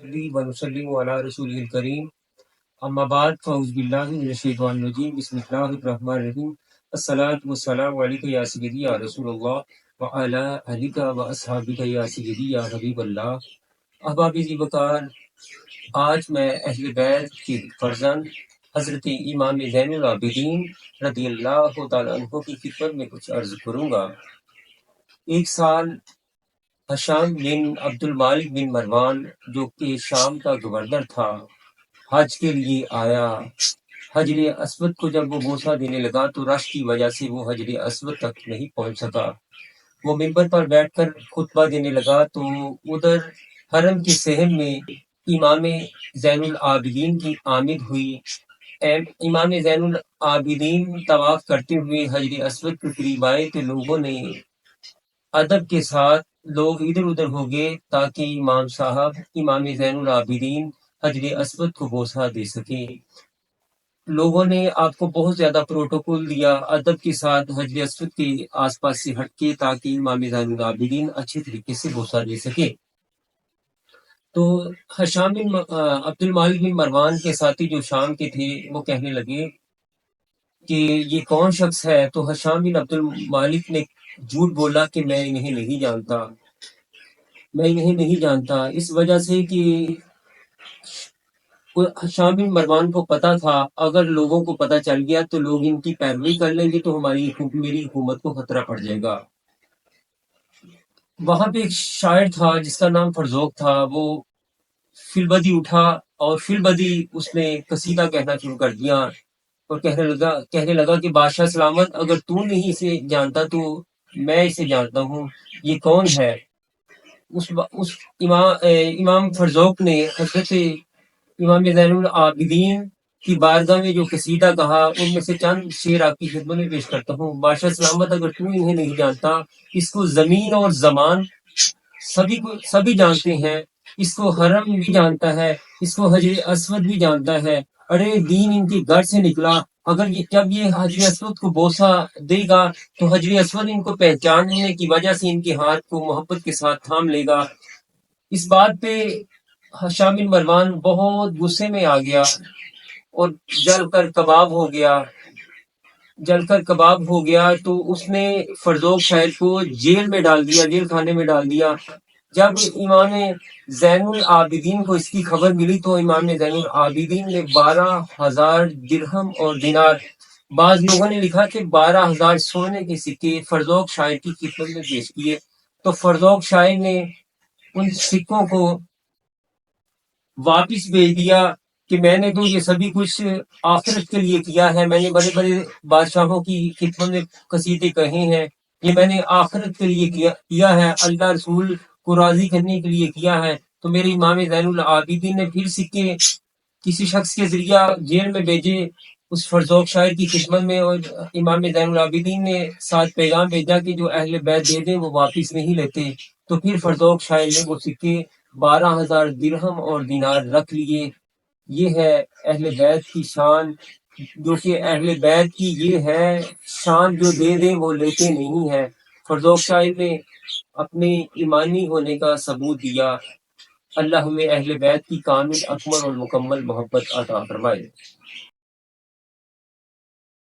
نصلي ونسلم على رسوله الكريم اما بعد فاعوذ باللہ من الشیطان الرجیم بسم اللہ الرحمن الرحیم الصلاۃ والسلام علیک یا سیدی یا رسول اللہ وعلی آلک و اصحابک یا سیدی یا حبیب اللہ۔ احباب ذی وقار، آج میں اہل بیت کے فرزند حضرت امام زین العابدین رضی اللہ تعالیٰ عنہ کی خدمت میں کچھ عرض کروں گا۔ ایک سال ہشام بن عبد المالک بن مروان جو کہ شام کا گورنر تھا حج کے لیے آیا۔ حجر اسود کو جب وہ بوسہ دینے لگا تو رش کی وجہ سے وہ حجر اسود تک نہیں پہنچ سکا۔ وہ ممبر پر بیٹھ کر خطبہ دینے لگا تو ادھر حرم کے صحن میں امام زین العابدین کی آمد ہوئی۔ امام زین العابدین طواف کرتے ہوئے حجر اسود کے قریب آئے تو لوگوں نے ادب کے ساتھ لوگ ادھر ادھر ہو گئے تاکہ امام صاحب امام زین العابدین حجر اسود کو بوسہ دے سکیں۔ لوگوں نے آپ کو بہت زیادہ پروٹوکول دیا ادب کے ساتھ حجر اسود کے آس پاس سے ہٹ کے تاکہ امام زین العابدین اچھے طریقے سے بوسہ دے سکے۔ تو ہشام بن عبد المالک بن مروان کے ساتھی جو شام کے تھے وہ کہنے لگے کہ یہ کون شخص ہے؟ تو ہشام بن عبد المالک نے جھوٹ بولا کہ میں انہیں نہیں جانتا، اس وجہ سے کہ ہشام بن مروان کو پتا تھا اگر لوگوں کو پتا چل گیا تو لوگ ان کی پیروی کر لیں گے تو میری حکومت کو خطرہ پڑ جائے گا۔ وہاں پہ ایک شاعر تھا جس کا نام فرزوق تھا، وہ فی البدی اٹھا اور فی البدی اس نے قصیدہ کہنا شروع کر دیا اور کہنے لگا کہ بادشاہ سلامت، اگر تو نہیں اسے جانتا تو میں اسے جانتا ہوں، یہ کون ہے؟ اس امام فرزوق نے حضرت امام زین العابدین کی بارگاہ میں جو قصیدہ کہا ان میں سے چند شعر آپ کی خدمت میں پیش کرتا ہوں۔ بادشاہ سلامت، اگر تو انہیں نہیں جانتا، اس کو زمین اور زمان سبھی جانتے ہیں، اس کو حرم بھی جانتا ہے، اس کو حجر اسود بھی جانتا ہے، ارے دین ان کے گھر سے نکلا، اگر جب یہ حجر اسود کو بوسہ دے گا تو حجر اسود ان کو پہچاننے کی وجہ سے ان کے ہاتھ کو محبت کے ساتھ تھام لے گا۔ اس بات پہ ہشام بن مروان بہت غصے میں آ گیا اور جل کر کباب ہو گیا تو اس نے فرزوق شاعر کو جیل خانے میں ڈال دیا۔ جب امام زین العابدین کو اس کی خبر ملی تو امام زین العابدین نے 12,000 درہم اور دینار، بعض لوگوں نے لکھا کہ 12,000 سونے کے سکے فرزوق شاعر کی خدمت میں پیش کیے۔ تو فرزوق شاعر نے ان سکوں کو واپس بھیج دیا کہ میں نے تو یہ سبھی کچھ آخرت کے لیے کیا ہے، میں نے بڑے بڑے بادشاہوں کی خدمت میں قصیدے کہے ہیں، یہ میں نے آخرت کے لیے کیا ہے، اللہ رسول کو راضی کرنے کے لیے کیا ہے۔ تو میرے امام زین العابدین نے پھر سکے کسی شخص کے ذریعہ جیل میں بھیجے اس فرزوق شاعر کی خدمت میں، اور امام زین العابدین نے ساتھ پیغام بھیجا کہ جو اہل بیت دے دیں وہ واپس نہیں لیتے۔ تو پھر فرزوق شاعر نے وہ سکے 12,000 درہم اور دینار رکھ لیے۔ یہ ہے اہل بیت کی شان، جو کہ اہل بیت کی یہ ہے شان، جو دے دیں وہ لیتے نہیں ہیں۔ فرزوق شاعر نے اپنے ایمانی ہونے کا ثبوت دیا۔ اللہ ہمیں اہل بیت کی کامل، اکمل اور مکمل محبت عطا فرمائے۔